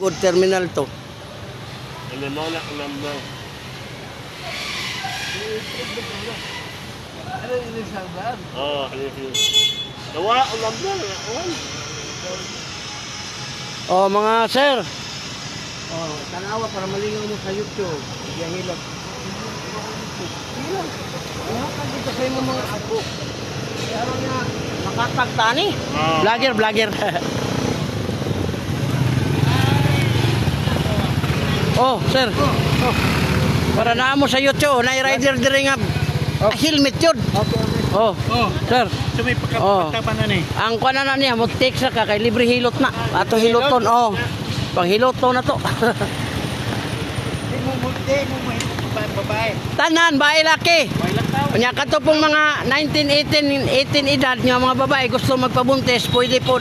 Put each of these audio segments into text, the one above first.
pod terminal to. Ano mo na number? Ano ini sabar? Oh, nawala ang number. Oh, mga sir. Oh, tanawa para malingaw mo sa YouTube. Yang hilot. Dito sa imo mga ako. Pero nga makapagtani. Vlogger. Oh, sir. Oh. Para na mo sa YouTube, na rider diri nga helmet yun. Okay. Oh, sir. Sumay pagkapatapan na ni. Ang kuana na niya, mo text na ka kay libre hilot na. Ato hiloton, oh. Pang hiloton na to. Babae. Tanan, bae laki. Babae lang tao. Kanya kato pong mga 18 edad nga mga babae gusto magpabuntis, pwede po.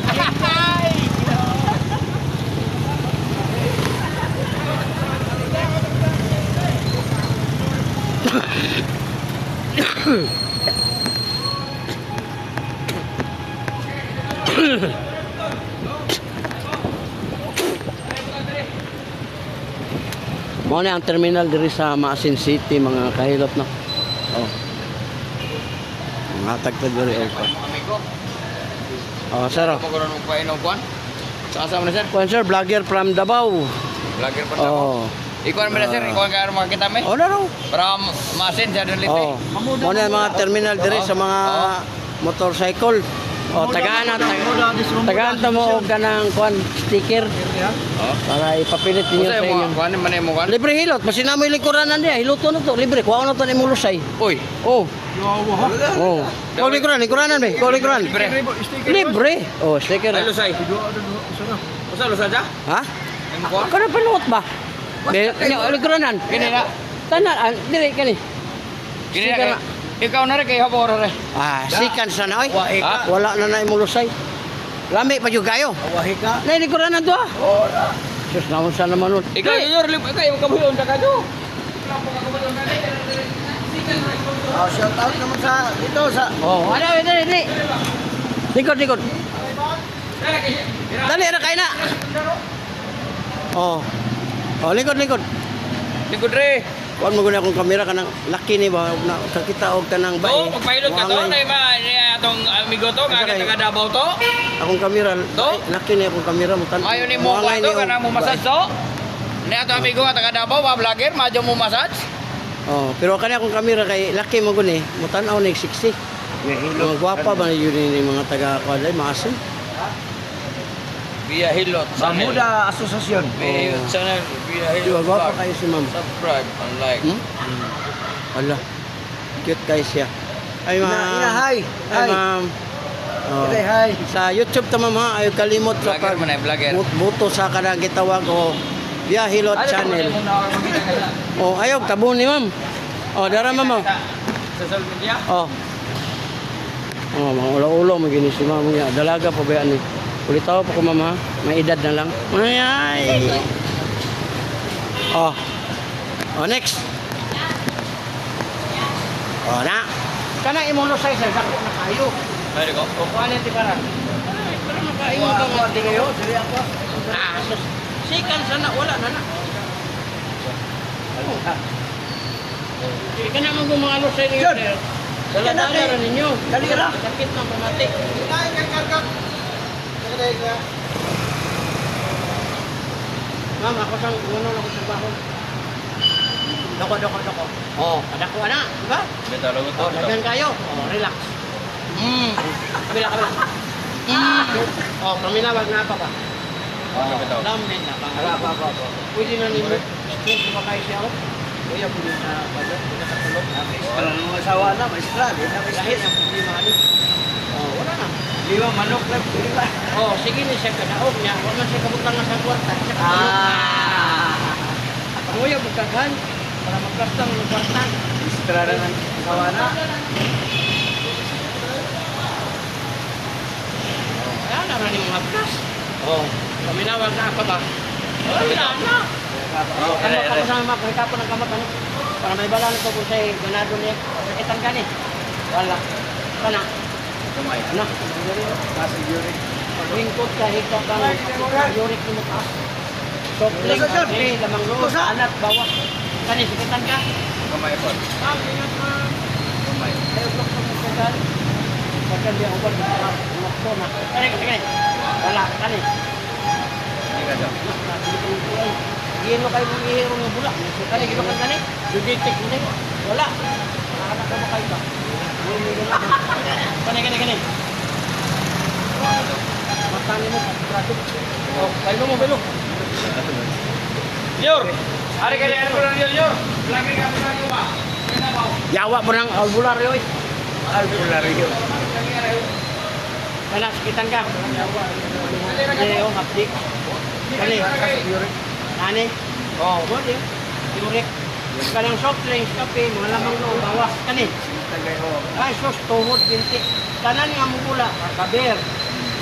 Mo na ang terminal diri sa Maasin City mga kahilot na. Oh. Mga tagtag diri airport. Oh, sir. Ako karon mo painom kuan. Sa asa man sir? Kuan sir, vlogger from Davao. Vlogger pa ako. Oh. Ikaw man sir, ikaw ka makita me. Oh, no. Para masin sa dalite. Oh. Mo na mga terminal diri sa mga motorcycle. Oh, tagaan ta mo og kanang kuan sticker para ipapilit ninyo sa inyo. Kuan man mo kuan. Libre hilot, masina mo lingkuranan diya, hiluto na to, libre. Kuha na to ni mo lusay. Uy. Oh. Oh. Kau lingkuranan be, kau lingkuran. Libre. Oh, sticker. Ay lusay. Usa lusay ja? Ha? Imo kuan. Kana panuot ba? Be, lingkuranan. Kini na. Tanan, dili kani. Kini na. Ikaw na rin kay habor re. Ah, sikan sana oy. Ha? Wala na imo lusay. Lami pa jud kayo. Wahi ka. Nay lingkuranan to ah. Oh. Sus naon sa naman nun. Ikaw yor lim kay kabuyon ta kadto. Oh, shout out naman sa dito sa Oh, ano dali. Likod. Dali ra kay na. Oh. Oh, likod. Likod re. Kuan mo guna akong kamera kanang laki ni ba na kakita og kanang bae. To, pagpailot ka to, na ba atong amigo to, nga taga Davao to. Akong kamera, To? laki ni akong kamera mo tan. Ayaw ni mo kuan to, kana mo massage to. Ni ato amigo nga taga Davao, mga vlogger, madyo mo massage. Oh, pero kani akong kamera kay laki mo guni, mo tan-aw ni 60. Mga gwapa ba yun ni mga taga kuan maasin. Via Hilot. Mamuda Asosasyon. Via Hilot channel, Via Di Hilot. ba gwapa kayo si ma'am? Subscribe and like. Ala. Cute guys siya. Ay ma'am. Ina, hi. Ay ma'am. Oh. Hi. Sa YouTube ta ma'am ha, ayo kalimot sa Vlogger man ay vlogger. buto sa kanang gitawag o Via Hilot channel. Oh, ayaw tabon ni ma'am. Oh, dara ma'am. Social media. Oh. Oh, mga ulo-ulo magini si ma'am niya. Dalaga pa ba yan eh. Ulitaw pa ko ma'am ha. May edad na lang. Ay. Oh. Oh, next. Oh, na. Kana imong size dako na kayo. Pwede ko. O quality para. Pero makaingon ka nga di kayo. Dili ako. Ah, sus. Sikan sana wala na na. Kana mo mga lusay niyo. Dala-dala ra ninyo. Dali ra. Sakit na pamati. Ma'am, ako sang ano ako sa baho. Dako. Oh, dako na, di ba? Beta lagot to. Oh, daghan kayo. Oh, relax. Kabila. Oh, kami na wag na pa ba? Bitaw. Lamin na pa. Pwede na ninyo. Stress pa kayo siya ako. Kuya, pwede na balo. Pwede na tulog. Wala nang asawa na, may strad. Lahit ang problema ano. Oh, wala na. Liwa manok lang, pwede ba? Oh, sige ni siya kanaog niya. Huwag man siya kabutang na sa kwarta. Kuya, bukaghan. Para magkastang ng kwarta. Strada ng asawa na. Kaya naman yung mga plus. Oh, paminawag na pa ba? Wala na. Ano pa kasama makakita po ng kamot ano? Para may bala nito kung sa'y ganado niya. Sakitan ka ni. Wala. Kana. Na. Kasi yuri. Lingkod ka, higta ka. Yurik mo taas. Soft drink, Sir. kape, lamang loob, Sir. alat, bawang. Kani, sikitan ka. Kamay po. Ingat na. Kamay. Ayaw ko sa masagal. Pagka di ako ba, nakto na. Kani. Wala, kani. Hindi ka daw. Gino kayo mong ihiro ng bulak. Kani, gino ka kani. Juditik, hindi. Wala. Nakanak ka ba kayo ba? Kani. Matani mo, pagkakado. Oh, kayo mo, belo. Yor! Hari ka na ko lang Yor. Lagi ka pa sa ba? Yawa mo ng albularyo eh. Albularyo. Kala, sakitan ka. Kani, oh, hapdi. Kani, nani? Oh, good eh. Yurik. Kanang soft drinks, kape, mga lamang loob, bawas. Kani? Ay, sus, tuhod, binti. Tanan nga mo gula, kaber.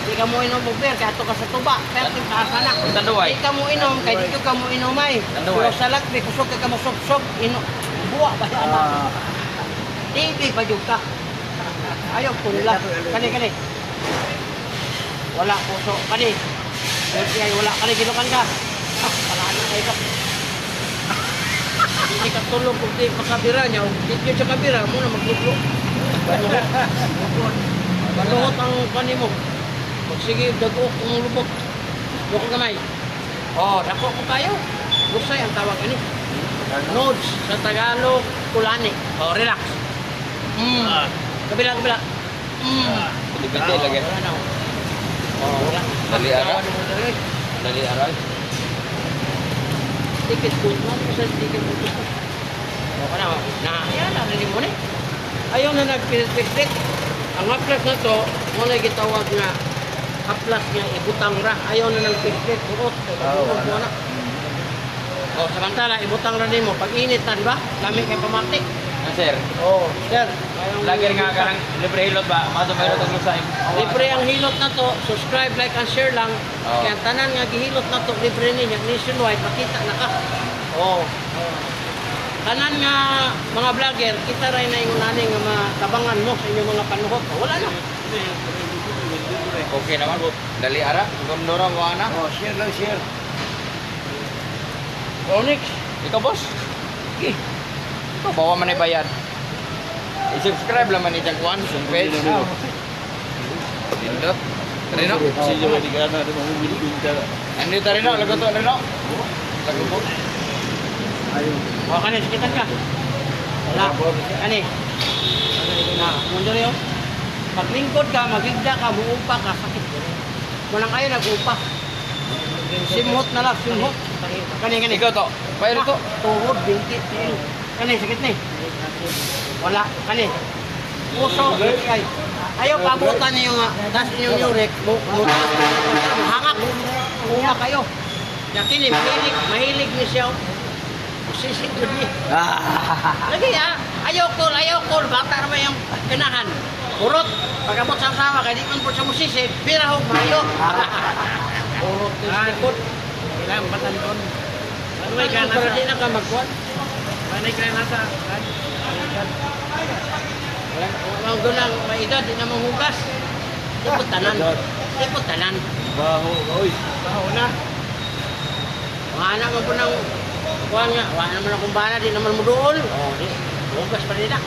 Di ka mo inom og beer, kaya ato ka sa tuba. Pero yung taasa na. Tanduay. Di ka mo inom, kaya di ka mo inomay. Tanduay. Pero sa lakbi, kusog ka mo sok-sok, buwa ba yan? Di pa yung ka. Ayaw ko nila. Kani. Wala puso. Kani. Ay, wala. Kani, ginukan ka. Palaan na kayo ka. Hindi ka tulog kung di makabira niya. Di ka siya kabira, muna magluglo. Banuhot ang kani mo. Sige, dago kung lubog. Lubog kamay. Oh, dako ko kayo. Busay ang tawag ini. Nodes sa Tagalog, kulani. Oh, relax. Kabila. Pili-pili lagi. Wala na. Oh, wala. Dali ara. Kawan mo dali. Dali aral. Ticket po. Sa ticket po. Oh, kana. Na, yan na rin mo ni. Ayaw na nagpilit-pilit. Ang haplas na to, muna gitawag nga haplas nga ibutang ra. Ayaw na ng pilit. Burot. Burot mo na. Oh, samantala, ibutang ra din mo. Pag init na, di ba? Kami kay pamati. Sir. Oh, sir. Lagi nga ka ng libre hilot ba? Mato mayroon tong lusay. Libre ang hilot na to. Subscribe, like, and share lang. Oo. Kaya ang tanan nga gihilot na to, libre ninyo. Nationwide, makita na ka. Oh. Tanan nga mga vlogger, kita rin na yung nani nga matabangan mo sa inyong mga panuhot. Wala na. Okay naman po. Dali ara. Gumdora mo ana. Oh, share lang, share. Onyx. Ikaw boss. Okay. Ikaw bawa man ay bayad. I-subscribe lang man ni Jagwan sa page. Pindot. Rino. Si Joey di kana ada mau binta. Andi ta Rino, lago to Rino. Lago po. Ayun. O, kanin, sakitan ka. Wala. Kani. Na, mundo rin yun. Maglingkod ka, magigda ka, muupa ka, sakit. Walang kayo nag-upa. Simhot na lang, simhot. Kani. Ikaw to. Bayad to. Tuhod, binti. Kani, sakit ni. Wala. Kani. Puso, ay. Ayaw pabutan niyo nga. Das niyo yurik. Hangak. Uma kayo. Yakini, mahilig ni siya. Sisig ko niya. Lagi ya. Ayaw kol. Bata naman yung kinahan. Urot. Pagkabot sama-sama, kaya di man po sa musisig. Pirahog, mayo. Urot. Tikot. Ilang batan kon. Ano may ka nasa? Hindi na ka magkuhan. Ano ka nasa? Walang gunang may edad, di na manghugas. Tipot tanan. Baho, oy. Baho na. Mga anak mo po ng kuhan nga. Wala naman akong bana, di naman mo dool. Oh, di. Hugas pa rin na.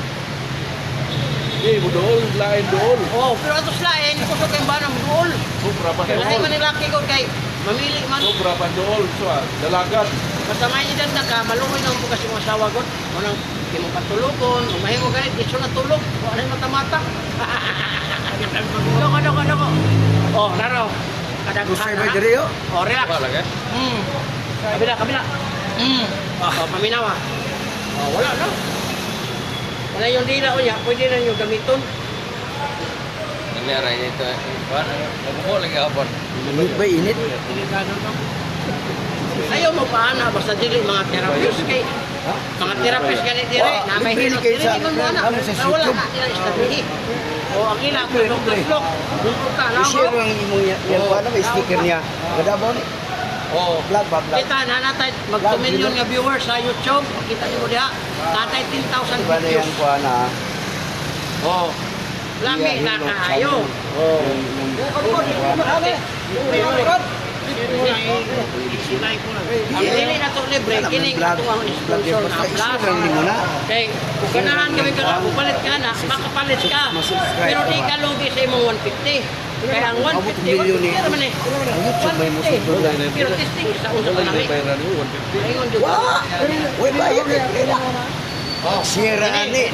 Eh, budol, lain dol. Oh, pero atos lain, kusok yung bana mo dool. Sobra pa Kaya lahi dol. man nilaki ko kay mamili man. Sobra pa dol, so dalagat. Basta may edad na ka, malungoy na mo kasi yung asawa ko. Unang, di mo patulukon, umahin mo ganit, iso na tulog. Wala yung mata-mata. Doko. Oh, naro. Kusay ba diri yo? Oh, relax. Wala ka. Kabila. Oh, paminawa. Oh, wala na. Wala yung dila ko niya, pwede na yung gamiton. Dali ara ito. Lago po lagi hapon. Init ba init? Ayaw mo paana, basta dili mga therapist kay mga therapist ganit dire, na may libre hilot. kayo Dili sa- mo na. ano, sa Wala YouTube. na nila istabihi. O ang ila ko lok. Buka na I-share mo. lang imong yan ko ano may sticker niya. Gadabaw ni. Oh. Vlog ba vlog? Kita na natay mag 2 million nga viewers sa YouTube. Kita niyo diha. Tatay 10,000 Iba na views. yan ko ana. Oh. Lami na kaayo. Oh. Silay ko lang. Ang dili na to libre, kining ito ang sponsor na plus. Kay, kung ganahan kami ka na, palit ka na, makapalit ka. Pero di ka lugi sa imong 150. Kaya ang 150, 150 naman eh. 150. Pero testing, sa unsa pa namin. Bayaran mo, 150. Ayun, di ba? Uy, bayad na. Sira ani.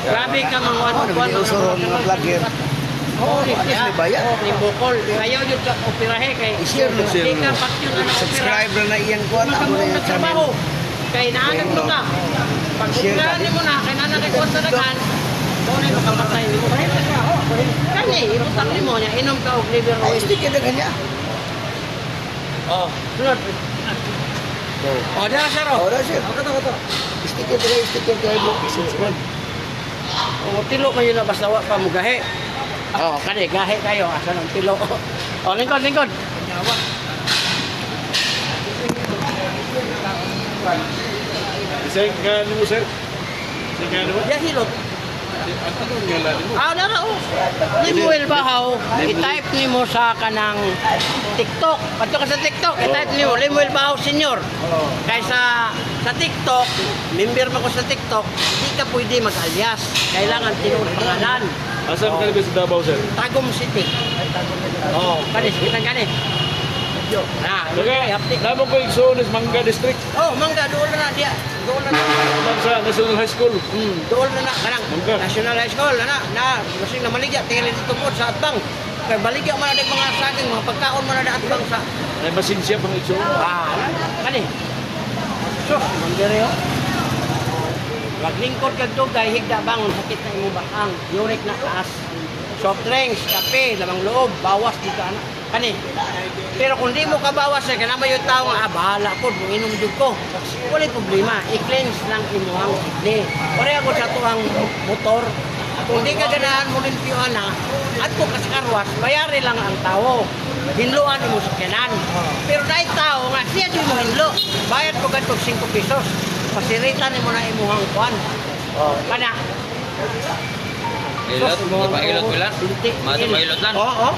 Grabe ka mga one-one. Usuro mga vlogger. Oh, may bayad. Ni Bukol. Ayaw yun sa operahe kay. I-share mo. Di ka pak yun na Subscriber na iyang kuwan. Amo na yung channel. trabaho. Kay naanag mo ka. Pag buklanin mo na, kay naanag kay kuwan sa dagan, doon ay makamatay mo. Kani, ibutang ni mo niya, inom ka og liver Ay, oil. stick na kanya. Oh, sunod. Oh, dala siya ro. Ora sir. Stick na mo. Subscribe. Oh, tilo kayo na basta wa pa mo gahe. Oh, kani gahe kayo asa ng tilo. Oh, lingkod. Isa ka mo, sir. Isa ka mo. Ya hilot. Ano nga lang mo? Ah, nara oh. Limuel Bahaw, i-type nimo sa kanang TikTok. Padto ka sa TikTok, i-type nimo Limuel Bahaw Senior. Kaysa sa TikTok, member mo ko sa TikTok, hindi ka pwede mag-alias. Kailangan tinuod pangalan. Asa ka sa Davao, sir? Tagum City. Oh, kanis kitang kanis. Na, Okay, namo ko igsoon is Mangga District. oh, mangga doon na dia. Doon na. Sa National High School. Doon na kanang Mangga. National High School na masing na maligya tingala dito po sa atbang. Kay baligya man na mga saging, mga pagkaon man na atbang sa Ay masinsya pang igsoon. kani. So, mandiri oh. Maglingkod kag dugay higda bangon sakit na imong bakang, uric na taas. Soft drinks, kape, lamang loob, bawas di ka na. Kani. Pero kung di mo kabawas na kanama yung tao nga, bahala ko, inom jud ko. Wala problema, i-cleanse lang imuhang kidney. Pareha ko sa tuwang motor. Kung di ka ganahan mo limpyohan na, at kung kaskarwas, bayari lang ang tao. Hinluan mo sa kanan. Pero dahil tao nga, siya di mo hinlo. Bayad ko ganito 5 pesos. Pasiritan mo na imuhang kuan. Kana. Ilot, pailot mo lang. Masa pailot lang. Oo.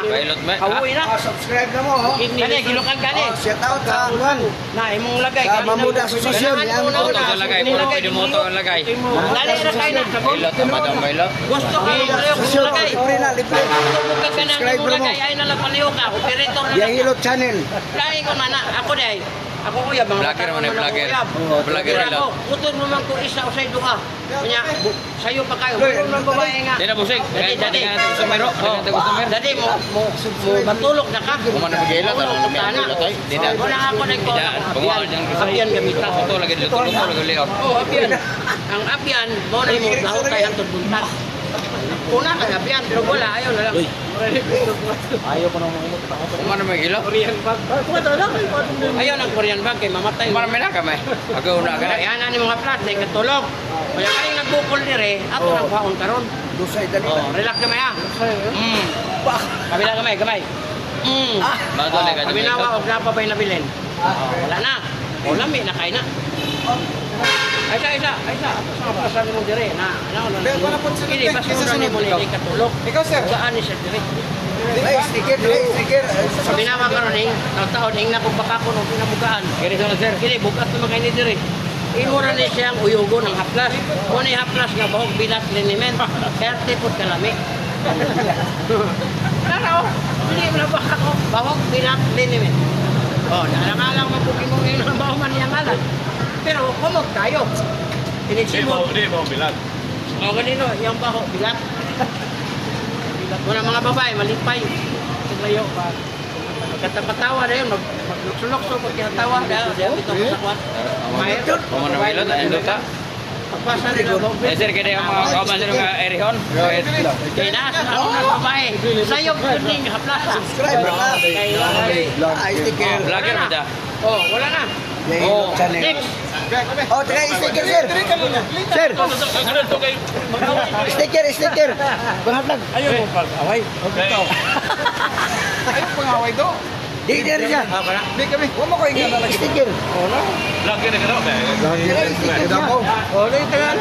Pailot mo. Kawuy na. Subscribe na mo. Kani, gilukan kani. Shout out sa kuwan. Na imong lagay Mamuda sa sosyon, yan. Moto ka lagay, pwede moto ang lagay. Dali ra kay na sa Pailot, tamatang pailot. gusto ka mo kayo kung Sosyon, lagay. libre na, libre. Kung ka kanang Subscribe imong na mo. lagay ay na lang paliw ka, operator na. Yahilot channel. Dai ko man ako dai. Ako kuya mga Vlogger man ay vlogger. Vlogger Pero ilot. ako, utod mo man ko isa o say duha. Kanya sayo pa kayo. Meron man babae nga. Di na busig. Kaya dati ka natin gusto mayro. Kaya natin gusto mayro. Dadi mo batulog na ka. Kung man nabigay ilot, ano namin ilot ay. Di na. Wala ako nagko. Bunga dyan gusto. Apian gamita. Ito lagi dito. Luto lagi liot. Oh, apian. Ang apian, mo na mo daw kay hantod buntas. Una kay apian, pero wala ayaw na lang. Kung man nabigay ilot. Ayaw ng Korean bag kay mamatay. Kung man nabigay kami. Ako una ka na. Kaya na ni mga plastic katulog. Kaya kayo nagbukol dire, ato nang paon karon. Dusay dali. Oh, relax kamay ah. Kabila gamay. Bago na ka. Kami nawa og napa bay nabilin. Wala na. O lami na kay na. Isa. Sa pasan mo dire na. Kini pas mo ni mo ni katulog. Ikaw sir. Saan ni siya dire? Ay, sticker. Sabi naman karon ning taon ning na kung baka ko nung pinabukaan. Kiri sa sir. Kini bukas na magay ni dire. Imura ni siyang uyugo ng haplas. Kung ni haplas nga bahog bilat liniment. Kaya tipod kalami. Pero, hindi mo na baka ko. Bahog bilat liniment. Oh, nalangalang mabuki mo ngayon ang baho man niyang alam. Pero, kumog tayo. Tinisimot. Di mo bilat. O, ganito, yung baho bilat. Muna mga babae, malipay. Siglayo pa. Magkatapatawa na yun, magsulok-sulok pag kinatawa dahil ito sa kwat. Mayroon. Kung man nabigay ilot, ano ta? Pagpasa nila ba? Eh sir, kaya yung mga kauban sa mga erihon. Kaya nasa ako ng babae. Sa'yo, pwedeng haplasa. Subscribe na. Ay, sticker. Vlogger mo dyan. Oh, wala na. Yahilot channel. Next. Oh, try sticker sir. Sir, sticker. Bahatag. Ayun mo pag away. Ay, pangaway do. Di dire siya. Di kami. Huwag mo ko ingay na lagi. Sticker. Lagi na ka daw. Sticker siya. Oh, lagi tayo.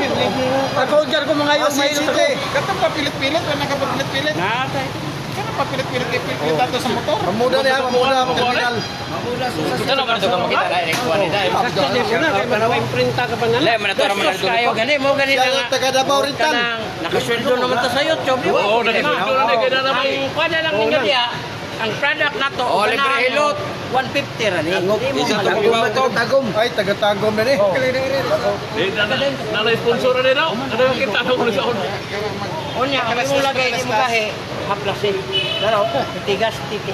Ako dyan ko mga yung Sige. mailot ako. Katong papilit-pilit, wala ka papilit-pilit. Natay. Papilit-pilit dato sa motor. Mamuda niya, mamuda, terminal. Ito naman ito ka makita na yung kuha nila. Kasi di mo na, kaya para imprinta ka pa na. Lay, manatara man Gastos kayo, gani mo, gani na nga. Taga Davao rin tan. Nakasweldo naman to sa YouTube, di ba? Oo, nakasweldo na kaya naman. Ang kuha na lang ninyo diya, ang product na to, Oh, libre hilot. 150 rin eh. Hindi mo Tagom. Ay, taga-tagom na ni. Na-sponsor na daw. Ano yung kita na ulo sa ulo? Unya, kami mo lagay, di mo kahe, haplasin. Pero, tigas, titi.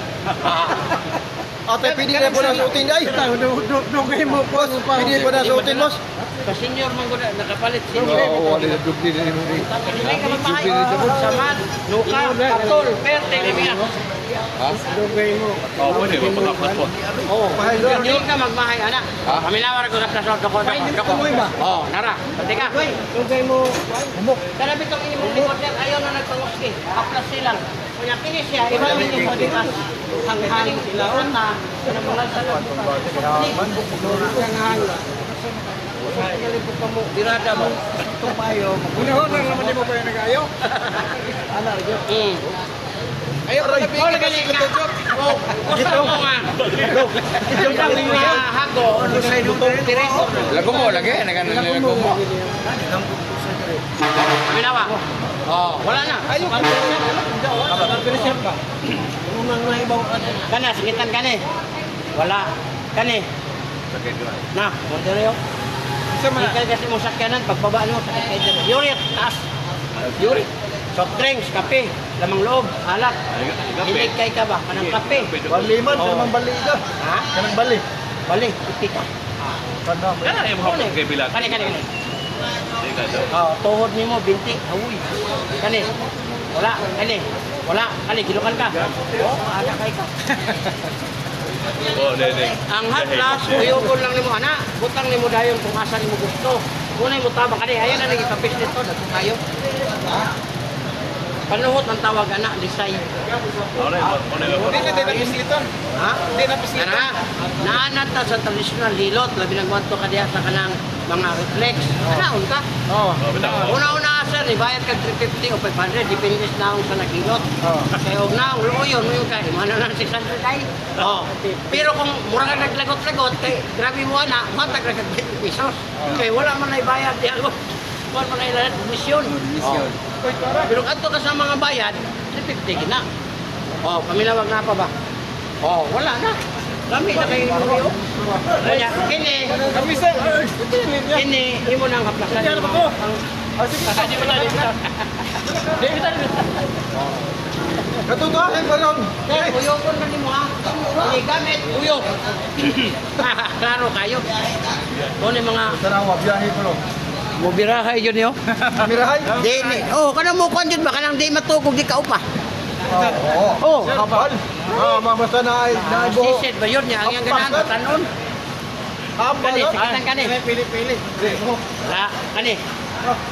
Ate, pwede na po na suotin ay. Dugay mo po. Pwede po na suotin, boss. Sa senior man guna, nakapalit senior. Oo, wala na dugli na mo rin. Hindi ka magmahay. Samad, nuka, patol, perte, libigan. Oo, pwede ba pagkakas po? Oo. Hindi ka magmahay, anak. Kami nawar ko sa plaso, doko. Oo, nara. Pati ka. Tugay mo. Kanabi itong imong likod yan, ayaw na nagpanguski. Haplas silang. Kanya kini siya, iba rin yung padikas. Hanghang sila. Una, kanamulad sa loob. Hanghang. Nalipot ka mo, dirada mo. Tumayo. Unahon lang naman di mo pa yung nag-ayaw. Ayaw ko na bigyan ka. Oh, gusto mo nga. Yung kami niya, hago. Ano sa idutong diretso? Lago mo, lagi. Nagano mo. Kami nawa. Oh, wala na. Ayaw. Kabarpinisyan ka. Unang na ibaw. Kana, sikitan ka ni. Wala. Kani. Na, Monterrey. Ikay kasi mo sakyanan, pagbaba mo sa sakyanan. Yuri, taas. Yuri. Soft drinks, kape, lamang loob, alak. Hilig kay ka ba? Kanang kape. Waliman, kanang bali ka. Ha? Kanang bali. Bali, ipika. Kaya yung hapon kay Bilat. Kani. Oh, tuhod ni mo, binti. Awi. Kani. Wala. Kani. Wala. Kani, gilukan ka. Oh, ada kay ka. Oo, dede. Ang haplas, uyugon lang ni mo, anak. Butang ni mo dayon kung asa ni mo gusto. Kunay mo tabang kani. Ayan na nagipapis nito. Dato tayo. Panuhot ang tawag, anak, lisay. Ano yung Ha? Kana, naanat ta sa traditional hilot, labi nagwanto ka diya sa kanang mga reflex. Anaon ka? Oo. Una-una sir, ibayad ka 350 o 500, depende na kung sa naghilot. Kaya huwag na, ulo yun ka, imano na 600 ay. Pero kung mura ka naglagot-lagot, kay grabe mo na, matag na 20 pesos. Kaya wala man na ibayad diya. Wala man na ilayad, misyon. Pero ato ka sa mga bayad, 350 na. Oh, paminawag na pa ba? Oh, wala na. Kami na kayo mo. Kaya, kini, imo nang haplasan. Di mo na. Katutuhan pa ron. Uyokon ka ni mo ha. Ini gamit, uyok. Klaro kayo. Kung yung mga Tanawa, biyahe ko ron. mubirahay yun yun. Mirahay? Di, oh, kanang mo kwan yun ba? Kanang di matugog, di ka upa. Oo. Oh, Kapal. Mamasa na ay buho. sisid ba yun niya? Ang yung ganahan, tanon. Kapal. Kani, sikitan kani. Pili. La, kani.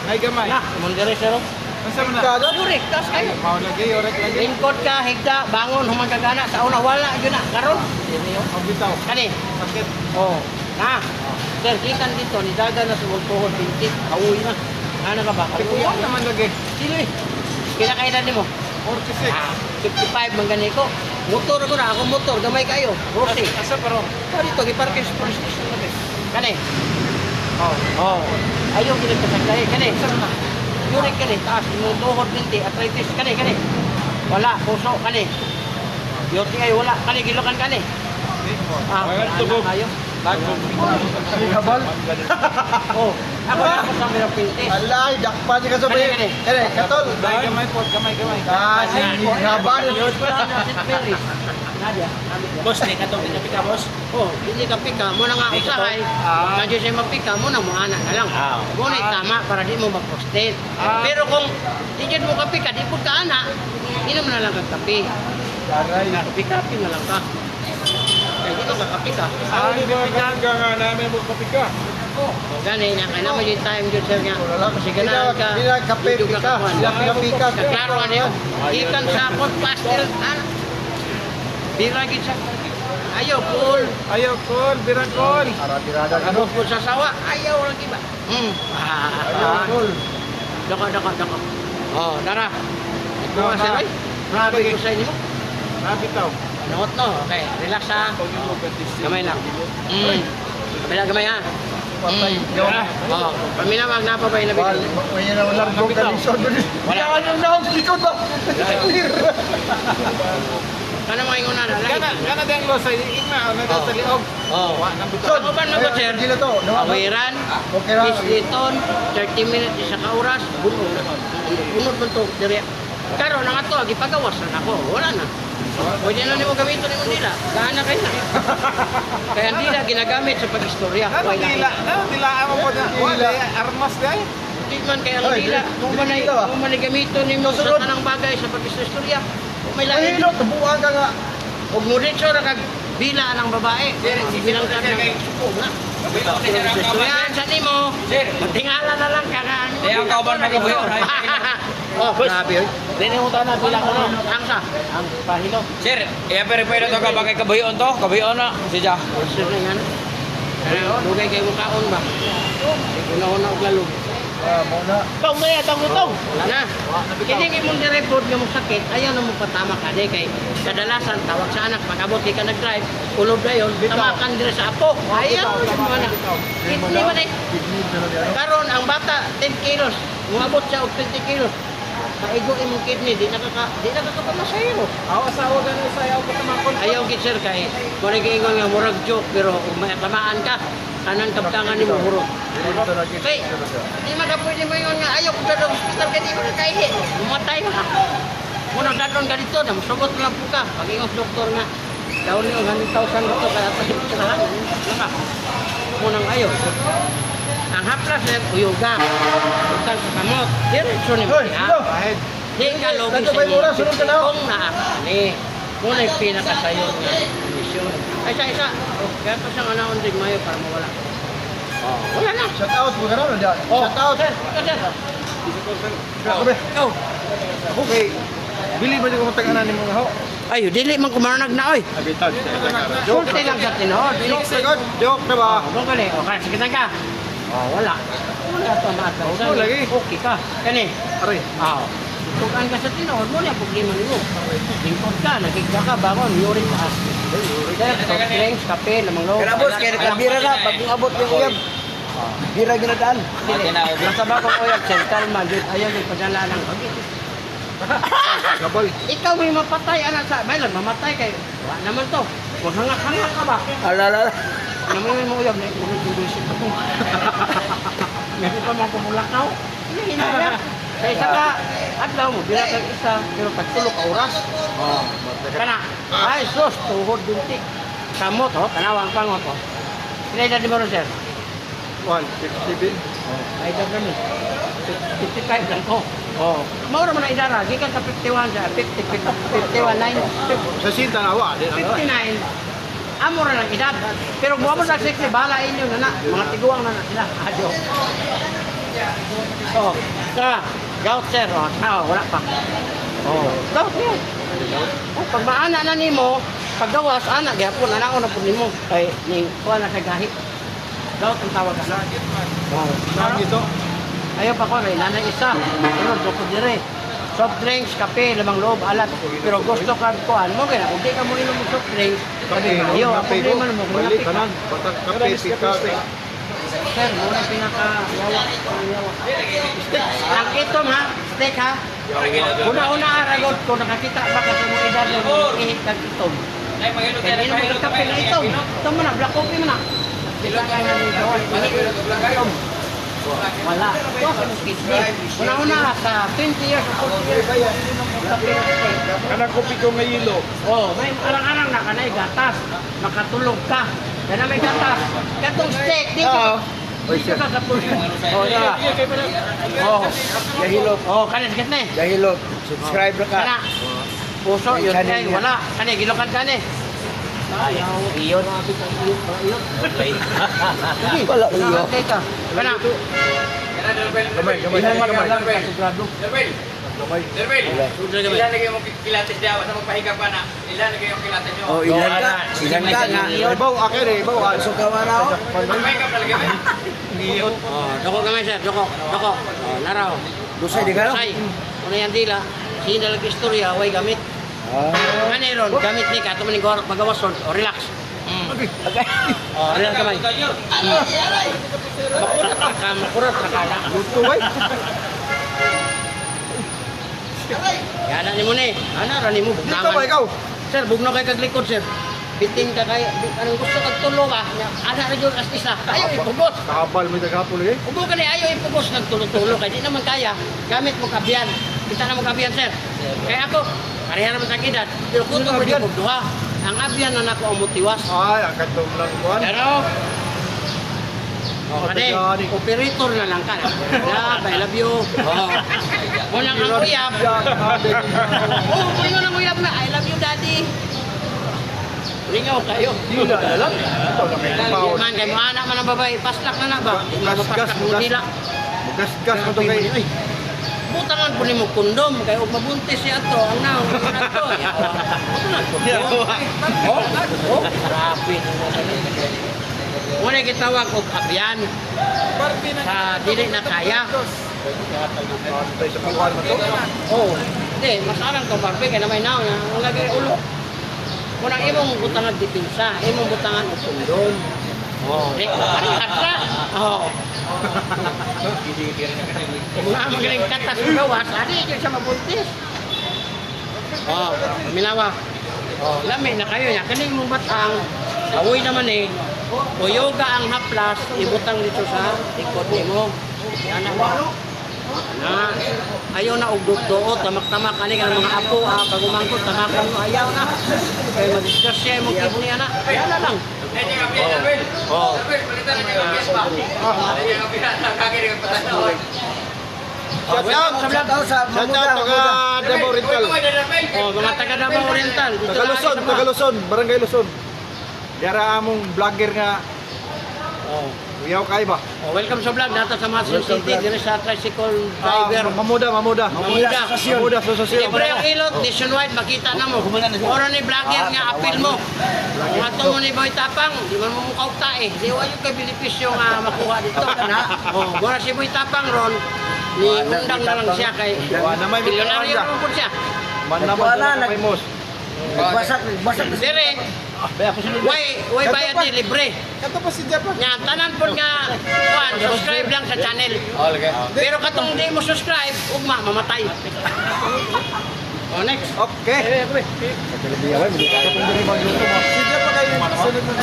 Ay gamay. Na, mundere sir. Asa man na? Yurik, tas kayo. Mao lagi, orek lagi. Lingkod ka, higda, bangon, humagagana. Sa una, wala, yun na, karon. Ang bitaw. Kani. Sakit. Oh, na. Sir, kitan dito, nidaga na sa tuhod, bintik, awoy na. Ano ka ba? Kuya naman lagi. Sino eh? Kinakailan ni mo? 46. 55 man gani ko. Motor ko na, ako motor, gamay kayo. Rossi. Asa pa ron? Oh, dito, giparking sa police station natin. Kani. Oh. Ayaw ginig ka sa kani. Kani. Yurik kani, taas, tuhod, bintik, arthritis, kani. Wala, puso, kani. Yurik kayo, wala. Kani, gilukan kani. Wala kayo. Kabal. Oh, ako na ako sa mga pinti. Alay, dakpa di ka sa bayan. Kani. Katol. Gamay po, gamay. Kasi kabal. Nadia, Boss, di ka to, pinapika, boss. oh, hindi ka pika mo na nga usahay. Medyo siya mapika mo na mo anak na lang. Mo na tama para di mo mag-prostate. Pero kung hindi mo ka pika, di po ka anak, inom na lang kang kape. Aray. Kape na lang ka. Kaya dito ka kapika. Ay, pinapika nga namin mo kapika. Gani na kaya naman yung time yun sir nga. Kasi ganahan ka. Hindi na kape, medyo pika. kakakuan. Sila pinapika. Kaklaro ano yun. Ikan sa pot pastel. Biragin sa. Ayaw, cool. Ayaw, kol, birakol. Arad-irada ka Ano no. po sa sawa? Ayaw lang iba. Tol. Daka. Oh, dara. Ito nga sir ay. Grabe ko sa inyo. Nabitaw. Nuot no. Okay, relax ha. Gamay lang. Gamay lang, gamay ha. Oo. Paminawag na pa ba yung Wal, labit? may na walang bong kalisod. Wala. Wala yung naong likod ba? Ano mga inguna na? Kana din lo sa igna na daw sa liog. Oo. Son, Ako ba naman, sir? Hindi na to. Awiran, Okay ra. Pisliton, 30 minutes, isa ka oras, bunod na. Bunod man to, dire. Karon na nga to, gipagawas na ako, wala na. Pwede na nimo gamiton nimo dila. Gaana kay na. Kaya ang dila ginagamit sa pag-istorya. Dila mo po na. Wala armas dai. Di man kaya ang dila, kung man gamiton nimo sa tanang bagay sa pag-istorya. Kung may lain, Ay, tabuan ka nga. huwag mo rin siya kag bila ng babae. Bilang ka ng suko na. Istoryahan sa nimo, matingala na lang ka nga. Di ang kauban magabuyo. Oh, grabe oy. Dili mo na bilang ko no. Ang sa, ang pahilo. Sir, iya pero pwede to ka bakay kabuyon to. Kabuyon na. Siya. Sir na yan. Ano, dugay kay mukaon ba? Una-una og lalog. Muna. Tong na tong tong. Wala na. Kini kay mong report nga mo sakit, ayaw na mo patama ka di kay kadalasan tawag sa anak pag-abot kay ka nag-drive, ulod dayon, tamakan dire sa apo. Ayaw mo na. Hindi man eh. Karon ang bata 10 kilos, umabot siya og 20 kilos. Kaigo imong kidney, di na masayro. Awa sa awa ganun sa ayaw ko tamakon. Ayaw gid sir kay mo ingon nga murag joke pero kung may tamaan ka, kanan kabtangan nimo hurot. Kay di magapwede mo ingon nga ayaw ko sa hospital kay di mo kaihi. Umatay na. Muna dadon ka dito na musugot lang po ka. Pag ingon doktor nga daw niyo 100,000 dito kaya pa sirahan. Laka. Munang ayaw. Ang haplas na uyuga. Bukan sa kamot. Diretso ni mo. Hoy, sino? Di ka logi Dito sa ba yung oras? Sunod ka na. kung naakali. Muna yung pinakasayo nga misyon. Ay, isa-isa. Kaya pa siyang anaon din mayo para mawala. Oh, wala na. Shout out mo ka na dyan. Shout out. Sir, ikaw sir. Grabe. Ikaw. Okay. Bili ba yung taga ni mga ho? Ay, dili man kumarnag na, oy. Abitag. Sulti lang sa tinod. Joke na God. Joke na ba? Kung gali, o kaya sakitan ka. Oh, wala. Wala to maataw. Oo, lagi. Okay ka. Kani. Aray. Tukan ka sa tinod, mo na problema nimo. Lingkod ka, nagigda ka, bangon, yuri ka. Sir, soft drinks, kape, lamang loob. Kaya boss, kaya nakabira na. Pag umabot yung uyab. Bira ginadaan. Dili. Basta ba kung uyab, sir, kalma, ayaw din padala ng Gabal. ikaw may mapatay, anak sa, may lang, mamatay kay, wala naman to. Kung hangak-hangak ka ba? Alala. Naman mo uyab, na ito, Ngayon pa mga pumulakaw. Hindi, hinagap. Sa isa ka, adlaw mo, bila kang isa, pero pagtulog ka oras. Kana, ay sus, tuhod binti. Kamot, oh, kanawang pangot, oh. Sila di mo rin, sir? 150. Ay, dagan ni. 55 lang ko. Oh. Maura mo na idara, gikan ka 51 siya, 51, 9, Sa sinta na wa. 59. Amo ra lang edad. Pero buwa mo sa 60, bala inyo na na. Mga tiguang na na sila. Adyo. Oh, ka. Gout sir, oh. Wala pa. Oh, gout yan. Oh, pag maana na nimo, paggawas, anak, gyapon, anaon na po nimo. Ay, ning, kuha na sa gahi. Gout ang tawag ka. Oh, Saan ito? ayaw pa ko, may nanay isa. Pero doko dire. Soft drinks, kape, lamang loob, alat. Pero gusto ka kuhan mo, kaya kung di ka mo inom ng soft drinks, sabi mo, ayaw, ang problema mo, kung Balik napik kanan. Batak kape, pika. Sir, muna pinaka-yawa. Ang itom ha, steak ha. Una-una aragot ko, nakakita ba ka sa mga edad na ihit kag itom. Kaya hindi mo kape na itom. Itom mo na, black coffee mo na. Sila ka nga ni Joel, itom. Wala. Ito sa kidney. Una-una sa 20 years o 40 years. Kape na steak. Kanang kopi ko nga yelo. Oh, may arang-arang na kanay gatas. Makatulog ka. Yan na may gatas. Katong steak dito. Dito ka sa puso. Oh, yeah. Oh, Gahilot. oh, kanin sakit na eh. Gahilot. Subscribe na ka. Kana. Puso, yun Kanin kay yan. wala. Kani, gilokan ka ni. Ayaw. Iyon. Wala iyo. Gilokan ka. Kana. Gamay, gamay. Ilan Gamay. lang ka sigurado. Gamay. Ilan lagi mo kilates diya sa magpahiga pa na. Ilan lagi yung kilates nyo. Oh, ilan ka? Ilan ka nga. Ibaw, akin eh. Ibaw. So ka man ako. Magpahiga pa lagi ba? Oh, doko gamay sir, doko. Doko. Oh, laraw. Dusay di ka no? Say. Ano yan dila? Sino lang istorya, way gamit. Kani ron, gamit ni ka, tumaning magawas ron, o relax. O, relax kamay. Makurat na ka na. Luto bay. Yana ni mo ni. Ana, rani mo, Dito ba bugnaman. ikaw? Sir, bugnaw kay kaglikod, sir. Biting ka kay, anong gusto kag tulo ka, ana ra jud as isa. Ayaw ipugos. Kabal mo tagapon eh. Ubo ka ni ayaw ipugos nagtulo-tulo kay di naman kaya. Gamit mo kabiyan. Kita na mo kabiyan, sir. Kaya ako, pareha naman sa edad. Pero kuto mo di Kabiyan? pugduha. Ang abiyan na nako ang mutiwas. Ay, ang katong lang kuan. Pero, kani, operator na lang ka. Love, I love you. Unang ang uyab. Ingon ang uyab na, I love you, daddy. Ringaw kayo. Di na alam. Ito na may power. Man, kay mga anak man ang babae, paslak na na ba? Gas-gas, Mapaslak mo nila. Gas-gas mo to kay. Ay, butangan po ni mo kondom, kaya huwag mabuntis siya ito. Ang naon, ito. Butangan kondom. Oh, sarapit. Muna kitawag o kabyan sa dili na kaya. Tay sa pagkuhan mo to. Oh, hindi, masarang to Barbie, kaya na may naon. Ang lagi ulo. Munang imong butangan dipinsa, imong butangan o kondom. Oh, parehas na. Oh. Kung nga magaling katas ng gawas, ano yun siya mabuntis? Oh, minawa. Oh, lami na kayo niya. Kaning mong batang, awoy naman eh. O yoga ang haplas, ibutang dito sa likod mo. Anak mo. Na, ayaw na og duot, tamak-tamak ani ka ng mga apo, pag umangkot, tamakan mo, ayaw na. Kaya mag-discuss siya mo kibo niya na. Kaya na lang. Oh. Shout out sa taga Davao Oriental. Oh, mga taga Davao Oriental. Dito Taga na Luzon, sa taga Luzon, Barangay Luzon. Diara among vlogger nga Oh. uyaw kay ba? Oh, welcome sa vlog data sa Masin Welcome City, vlog. dire sa tricycle driver. Mamuda. Mamuda. Mamuda sa sosyo. Libre ang ilot, nationwide, makita na mo. Oro ni vlogger nga, apil mo. Kung ato mo ni Boy Tapang, di man mo mukha ta eh. Di wa yung kay benepisyo nga makuha dito. Oh, mura si Boy Tapang ron, ni undang na lang siya kay Wala may milyonaryo mitanda. naman po siya. Man naman sa famous. Basak. Dire, way bayad ni libre. Kato pa si Japan. Nga, tanan po nga, kuhan, subscribe lang sa channel. Oh, okay. Pero katong di mo subscribe, ugma, mamatay. Oh, next. Okay. Si Japan kayo sunod mo na.